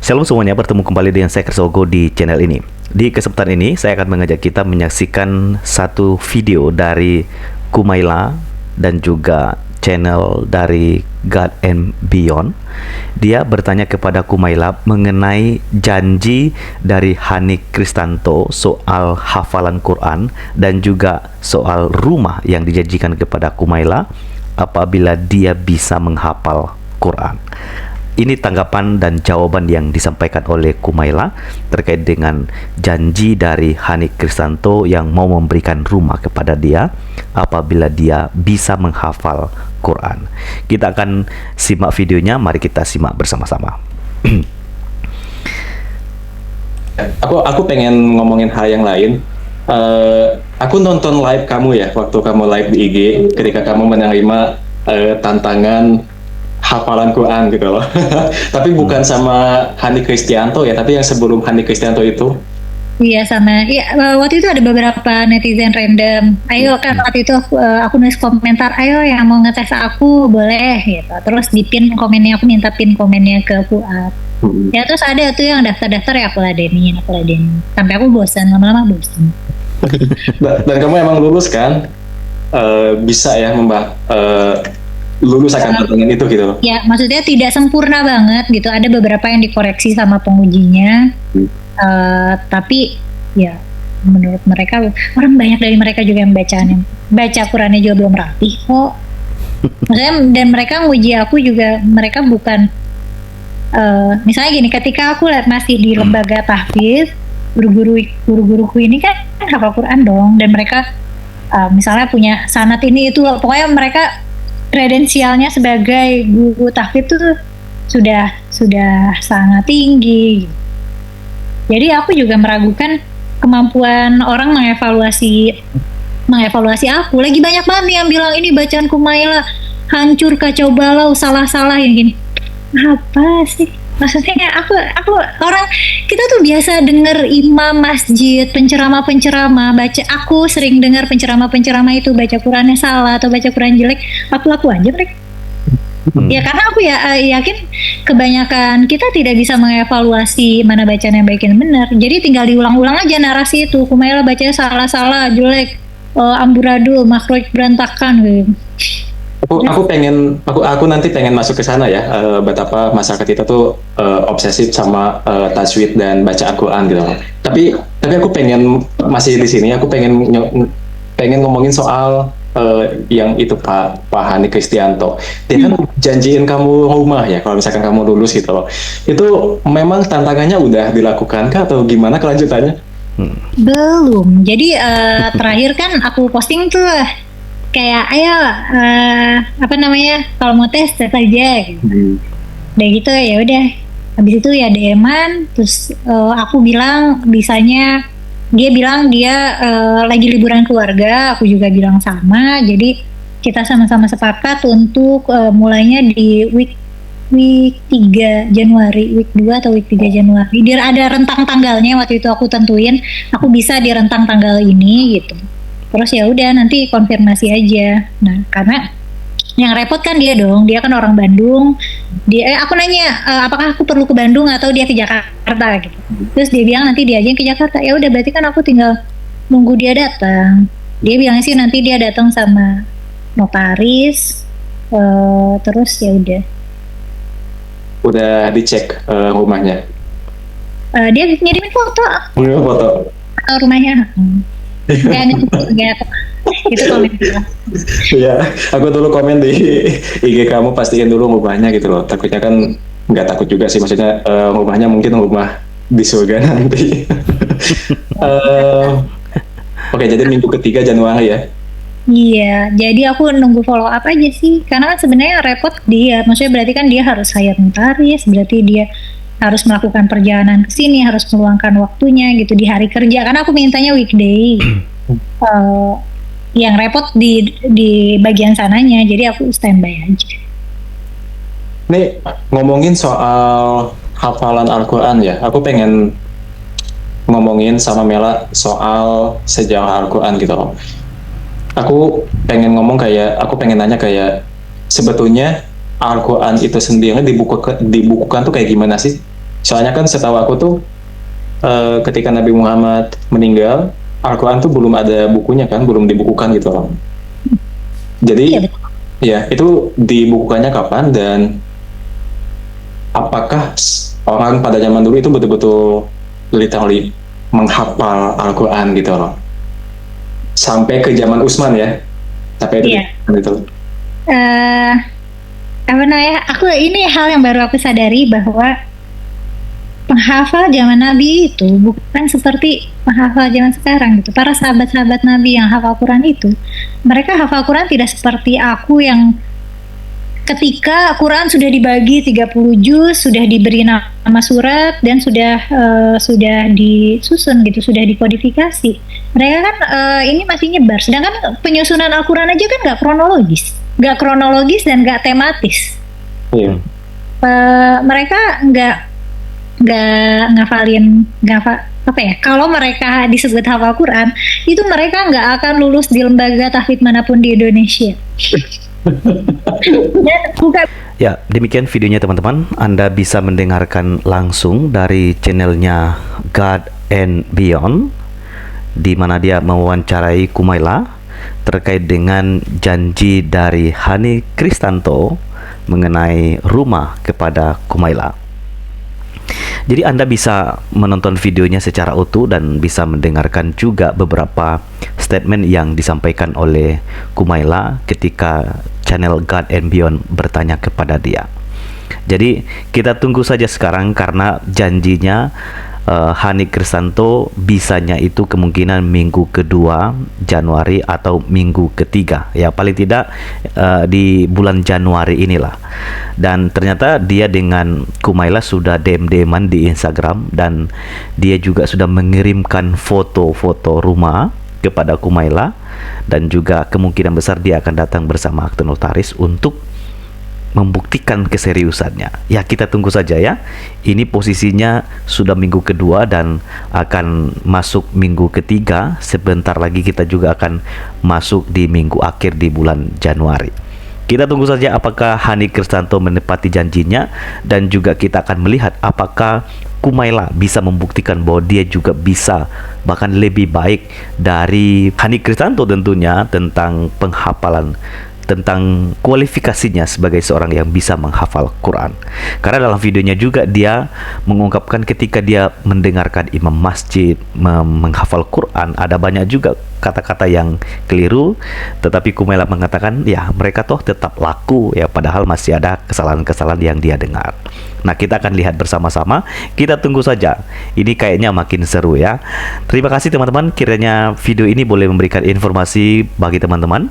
Shalom semuanya, bertemu kembali dengan saya Kersogo di channel ini. Di kesempatan ini, saya akan mengajak kita menyaksikan satu video dari Kumaila dan juga channel dari God and Beyond. Dia bertanya kepada Kumaila mengenai janji dari Hani Kristanto soal hafalan Quran dan juga soal rumah yang dijanjikan kepada Kumaila apabila dia bisa menghafal Quran. Ini tanggapan dan jawaban yang disampaikan oleh Kumaila terkait dengan janji dari Hani Kristanto yang mau memberikan rumah kepada dia apabila dia bisa menghafal Quran. Kita akan simak videonya, mari kita simak bersama-sama. Aku pengen ngomongin hal yang lain. Aku nonton live kamu ya, waktu kamu live di IG, ketika kamu menerima tantangan hafalan Quran gitu loh. Tapi bukan sama Hani Kristianto ya, tapi yang sebelum Hani Kristianto itu. Iya sama. Iya, waktu itu ada beberapa netizen random. Ayo kan waktu itu aku nulis komentar, ayo yang mau ngetes aku boleh gitu. Terus di pin komennya, aku minta pin komennya ke Fuad. Ya terus ada tuh yang daftar-daftar ya aku ladenin. Sampai aku bosan, lama-lama bosan. Dan kamu emang lulus kan? Bisa ya lulus akan tantangan itu gitu loh. Ya maksudnya tidak sempurna banget gitu. Ada beberapa yang dikoreksi sama pengujinya. Tapi ya menurut mereka, orang banyak dari mereka juga yang baca Qurannya juga belum rapi kok. Maksudnya dan mereka nguji aku juga, mereka bukan misalnya gini, ketika aku masih di lembaga tahfiz, guru-guruku ini kan hafal Quran dong, dan mereka misalnya punya sanad ini itu, pokoknya mereka kredensialnya sebagai guru tahfiz itu sudah sangat tinggi. Jadi aku juga meragukan kemampuan orang mengevaluasi aku. Lagi banyak banget yang bilang ini bacaan Kumaila hancur, kacau balau, salah-salah yang gini. Apa sih? Maksudnya aku orang, kita tuh biasa denger imam masjid, penceramah baca, aku sering dengar penceramah itu baca Qurannya salah atau baca Quran jelek, aku aja mereka. Ya karena aku yakin kebanyakan kita tidak bisa mengevaluasi mana bacaan yang baik dan benar. Jadi tinggal diulang-ulang aja narasi itu. Kumaila bacanya salah, jelek, amburadul, makhraj berantakan gitu. Aku nanti pengen masuk ke sana ya, betapa masyarakat kita tuh obsesif sama tajwid dan baca Al-Quran gitu. Tapi aku pengen masih di sini, aku pengen ngomongin soal yang itu Pak Hani Kristianto. Dia kan janjiin kamu rumah ya kalau misalkan kamu lulus gitu loh. Itu memang tantangannya udah dilakukan kah atau gimana kelanjutannya? Belum. Jadi terakhir kan aku posting tuh kayak ayo kalau mau tes aja gitu. Udah gitu ya udah. Habis itu ya DM-an, terus aku bilang bisanya, dia bilang dia lagi liburan keluarga, aku juga bilang sama. Jadi kita sama-sama sepakat untuk mulainya di week 3 Januari, week 2 atau week 3 Januari. Dia ada rentang tanggalnya, waktu itu aku tentuin aku bisa di rentang tanggal ini gitu. Terus ya udah nanti konfirmasi aja. Nah, karena yang repot kan dia dong, dia kan orang Bandung. Aku nanya apakah aku perlu ke Bandung atau dia ke Jakarta gitu. Terus dia bilang nanti dia aja yang ke Jakarta. Ya udah berarti kan aku tinggal nunggu dia datang. Dia bilang sih nanti dia datang sama notaris. Terus ya udah. Udah dicek rumahnya. Dia ngirimin foto. Rumahnya. Enggak. Itu komen. Ya, aku dulu komen di IG kamu, pastiin dulu rumahnya gitu loh. Takutnya kan, nggak takut juga sih, maksudnya rumahnya mungkin rumah di surga nanti. Oke, jadi minggu ketiga Januari ya? Iya, jadi aku nunggu follow up aja sih, karena kan sebenarnya repot dia. Maksudnya berarti kan dia harus hire notaris, berarti dia harus melakukan perjalanan ke sini, harus meluangkan waktunya gitu di hari kerja. Karena aku mintanya weekday. Yang repot di bagian sananya, jadi aku standby aja. Nih ngomongin soal hafalan Al-Quran ya, aku pengen ngomongin sama Mela soal sejarah Al-Quran gitu loh. Aku pengen nanya kayak sebetulnya Al-Quran itu sendiri dibukukan tuh kayak gimana sih? Soalnya kan setahu aku tuh ketika Nabi Muhammad meninggal, Al-Quran tuh belum ada bukunya kan, belum dibukukan gitu loh. Jadi Iya betul. ya itu dibukukannya kapan dan apakah orang pada zaman dulu itu betul-betul literally menghafal Al-Quran gitu loh. Sampai ke zaman Utsman ya. Sampai itu Iya. gitu. Eh, Apa namanya? Aku ini hal yang baru aku sadari bahwa penghafal zaman Nabi itu bukan seperti penghafal zaman sekarang gitu. Para sahabat-sahabat Nabi yang hafal Quran itu, mereka hafal Quran tidak seperti aku yang ketika Quran sudah dibagi 30 juz, sudah diberi nama surat dan sudah disusun gitu, sudah dikodifikasi. Mereka kan ini masih nyebar. Sedangkan penyusunan Al-Quran aja kan nggak kronologis dan nggak tematis. Iya. Mereka nggak apa ya, kalau mereka disebut hafal Quran itu mereka nggak akan lulus di lembaga tahfidz manapun di Indonesia. Dan bukan Ya, demikian videonya teman-teman. Anda bisa mendengarkan langsung dari channelnya God and Beyond, di mana dia mewawancarai Kumaila terkait dengan janji dari Hani Kristanto mengenai rumah kepada Kumaila. Jadi Anda bisa menonton videonya secara utuh dan bisa mendengarkan juga beberapa statement yang disampaikan oleh Kumaila ketika channel God and Beyond bertanya kepada dia. Jadi kita tunggu saja sekarang karena janjinya Hani Kristanto bisanya itu kemungkinan minggu kedua Januari atau minggu ketiga, ya paling tidak di bulan Januari inilah. Dan ternyata dia dengan Kumaila sudah DM-DMan di Instagram dan dia juga sudah mengirimkan foto-foto rumah kepada Kumaila, dan juga kemungkinan besar dia akan datang bersama akte notaris untuk membuktikan keseriusannya. Ya, kita tunggu saja ya. Ini posisinya sudah minggu kedua dan akan masuk minggu ketiga. Sebentar lagi kita juga akan masuk di minggu akhir di bulan Januari. Kita tunggu saja apakah Hani Kristanto menepati janjinya, dan juga kita akan melihat apakah Kumaila bisa membuktikan bahwa dia juga bisa, bahkan lebih baik dari Hani Kristanto tentunya, tentang penghafalan, tentang kualifikasinya sebagai seorang yang bisa menghafal Quran. Karena dalam videonya juga dia mengungkapkan ketika dia mendengarkan imam masjid menghafal Quran, ada banyak juga kata-kata yang keliru, tetapi Kumaila mengatakan ya mereka toh tetap laku ya, padahal masih ada kesalahan-kesalahan yang dia dengar. Nah, kita akan lihat bersama-sama, kita tunggu saja. Ini kayaknya makin seru ya. Terima kasih teman-teman, kiranya video ini boleh memberikan informasi bagi teman-teman.